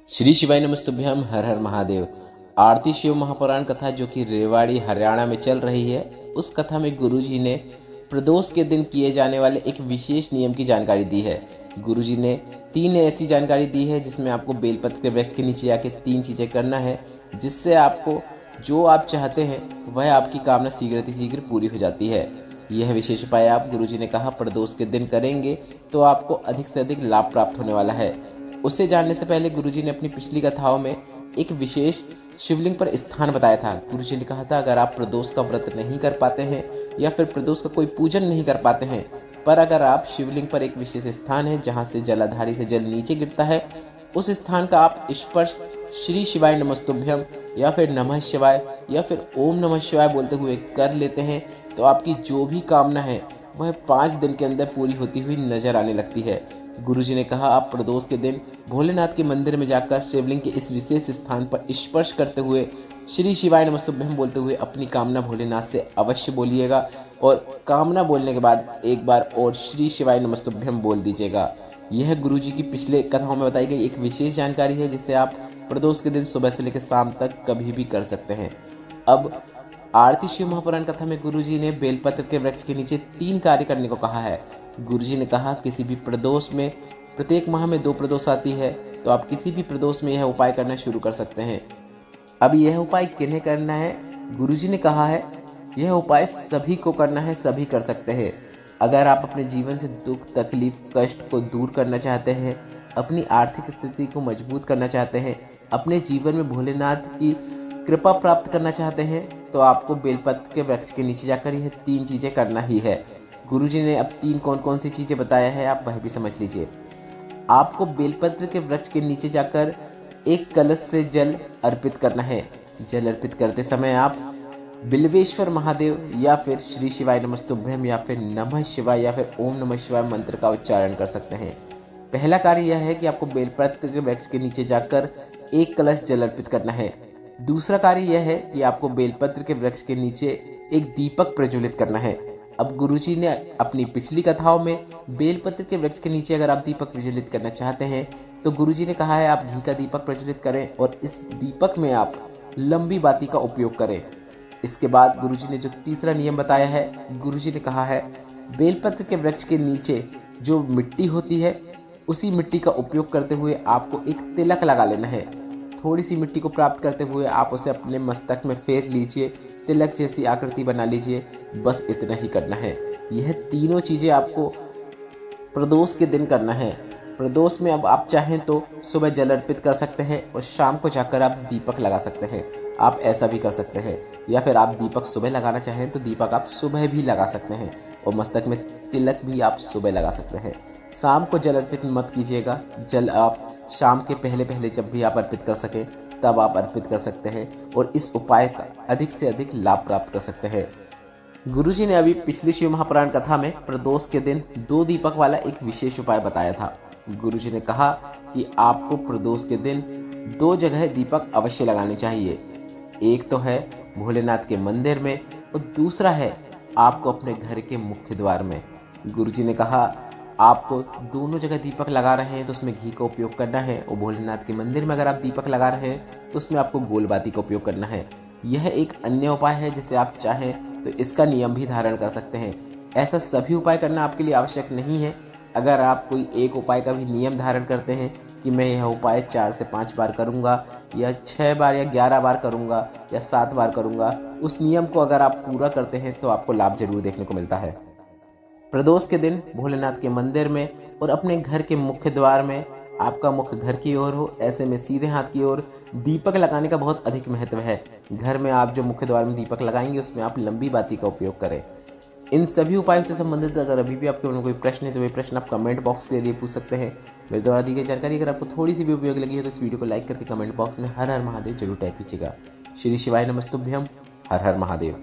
श्री शिवाय नमस्तुभ्यम। हर हर महादेव। आरती शिव महापुराण कथा जो कि रेवाड़ी हरियाणा में चल रही है, उस कथा में गुरुजी ने प्रदोष के दिन किए जाने वाले एक विशेष नियम की जानकारी दी है। गुरुजी ने 3 ऐसी जानकारी दी है जिसमें आपको बेलपत्र के वृक्ष के नीचे जाके 3 चीज़ें करना है, जिससे आपको जो आप चाहते हैं वह आपकी कामना शीघ्र पूरी हो जाती है। यह विशेष उपाय आप गुरुजी ने कहा प्रदोष के दिन करेंगे तो आपको अधिक से अधिक लाभ प्राप्त होने वाला है। उसे जानने से पहले गुरुजी ने अपनी पिछली कथाओं में एक विशेष शिवलिंग पर स्थान बताया था। गुरुजी ने कहा था अगर आप प्रदोष का व्रत नहीं कर पाते हैं या फिर प्रदोष का कोई पूजन नहीं कर पाते हैं, पर अगर आप शिवलिंग पर एक विशेष स्थान है जहां से जलाधारी से जल नीचे गिरता है, उस स्थान का आप स्पर्श श्री शिवाय नमस्तुभ्यम या फिर नमः शिवाय या फिर ओम नमः शिवाय बोलते हुए कर लेते हैं तो आपकी जो भी कामना है वह 5 दिन के अंदर पूरी होती हुई नजर आने लगती है। गुरुजी ने कहा आप प्रदोष के दिन भोलेनाथ के मंदिर में जाकर शिवलिंग के इस विशेष स्थान पर स्पर्श करते हुए श्री शिवाय नमस्तुभ्यम बोलते हुए अपनी कामना भोलेनाथ से अवश्य बोलिएगा और कामना बोलने के बाद एक बार और श्री शिवाय नमस्तुभ्यम बोल दीजिएगा। यह गुरुजी की पिछले कथाओं में बताई गई एक विशेष जानकारी है जिसे आप प्रदोष के दिन सुबह से लेकर शाम तक कभी भी कर सकते हैं। अब आरती शिव महापुराण कथा में गुरुजी ने बेलपत्र के वृक्ष के नीचे 3 कार्य करने को कहा है। गुरुजी ने कहा किसी भी प्रदोष में, प्रत्येक माह में 2 प्रदोष आती है, तो आप किसी भी प्रदोष में यह उपाय करना शुरू कर सकते हैं। अब यह उपाय किन्हें करना है? गुरुजी ने कहा है यह उपाय सभी को करना है, सभी कर सकते हैं। अगर आप अपने जीवन से दुख, तकलीफ, कष्ट को दूर करना चाहते हैं, अपनी आर्थिक स्थिति को मजबूत करना चाहते हैं, अपने जीवन में भोलेनाथ की कृपा प्राप्त करना चाहते हैं, तो आपको बेलपत्र के वृक्ष के नीचे जाकर यह 3 चीज़ें करना ही है। गुरुजी ने अब 3 कौन सी चीज़ें बताया है आप वह भी समझ लीजिए। आपको बेलपत्र के वृक्ष के नीचे जाकर एक कलश से जल अर्पित करना है। जल अर्पित करते समय आप बिल्वेश्वर महादेव या फिर श्री शिवाय नमस्तुभ्यम या फिर नमः शिवाय या फिर ओम नमः शिवाय मंत्र का उच्चारण कर सकते हैं। पहला कार्य यह है कि आपको बेलपत्र के वृक्ष के नीचे जाकर एक कलश जल अर्पित करना है। दूसरा कार्य यह है कि आपको बेलपत्र के वृक्ष के नीचे एक दीपक प्रज्वलित करना है। अब गुरुजी ने अपनी पिछली कथाओं में बेलपत्र के वृक्ष के नीचे अगर आप दीपक प्रज्वलित करना चाहते हैं तो गुरुजी ने कहा है आप घी का दीपक प्रज्वलित करें और इस दीपक में आप लंबी बाती का उपयोग करें। इसके बाद गुरुजी ने जो तीसरा नियम बताया है, गुरुजी ने कहा है बेलपत्र के वृक्ष के नीचे जो मिट्टी होती है उसी मिट्टी का उपयोग करते हुए आपको एक तिलक लगा लेना है। थोड़ी सी मिट्टी को प्राप्त करते हुए आप उसे अपने मस्तक में फेर लीजिए, तिलक जैसी आकृति बना लीजिए। बस इतना ही करना है। यह तीनों चीज़ें आपको प्रदोष के दिन करना है। प्रदोष में अब आप चाहें तो सुबह जल अर्पित कर सकते हैं और शाम को जाकर आप दीपक लगा सकते हैं। आप ऐसा भी कर सकते हैं, या फिर आप दीपक सुबह लगाना चाहें तो दीपक आप सुबह भी लगा सकते हैं और मस्तक में तिलक भी आप सुबह लगा सकते हैं। शाम को जल अर्पित मत कीजिएगा। जल आप शाम के पहले जब भी आप अर्पित कर सकें तब आप अर्पित कर सकते हैं और इस उपाय का अधिक से अधिक लाभ प्राप्त कर सकते हैं। गुरुजी ने अभी पिछली शिव महापुराण कथा में प्रदोष के दिन 2 दीपक वाला एक विशेष उपाय बताया था। गुरुजी ने कहा कि आपको प्रदोष के दिन 2 जगह दीपक अवश्य लगाने चाहिए। एक तो है भोलेनाथ के मंदिर में और दूसरा है आपको अपने घर के मुख्य द्वार में। गुरुजी ने कहा आपको दोनों जगह दीपक लगा रहे हैं तो उसमें घी का उपयोग करना है, और भोलेनाथ के मंदिर में अगर आप दीपक लगा रहे हैं तो उसमें आपको गोलबाती का उपयोग करना है। यह एक अन्य उपाय है जिसे आप चाहें तो इसका नियम भी धारण कर सकते हैं। ऐसा सभी उपाय करना आपके लिए आवश्यक नहीं है। अगर आप कोई एक उपाय का भी नियम धारण करते हैं कि मैं यह उपाय 4 से 5 बार करूँगा या 6 बार या 11 बार करूँगा या 7 बार करूँगा, उस नियम को अगर आप पूरा करते हैं तो आपको लाभ जरूर देखने को मिलता है। प्रदोष के दिन भोलेनाथ के मंदिर में और अपने घर के मुख्य द्वार में, आपका मुख घर की ओर हो, ऐसे में सीधे हाथ की ओर दीपक लगाने का बहुत अधिक महत्व है। घर में आप जो मुख्य द्वार में दीपक लगाएंगे उसमें आप लंबी बाती का उपयोग करें। इन सभी उपायों से संबंधित अगर अभी भी आपके मन में कोई प्रश्न है तो वे प्रश्न आप कमेंट बॉक्स के लिए पूछ सकते हैं। मेरे द्वारा दी गई जानकारी अगर आपको थोड़ी सी भी उपयोग लगी है तो इस वीडियो को लाइक करके कमेंट बॉक्स में हर हर महादेव जरूर टाइप कीजिएगा। श्री शिवाय नमस्तुभ्यम। हर हर महादेव।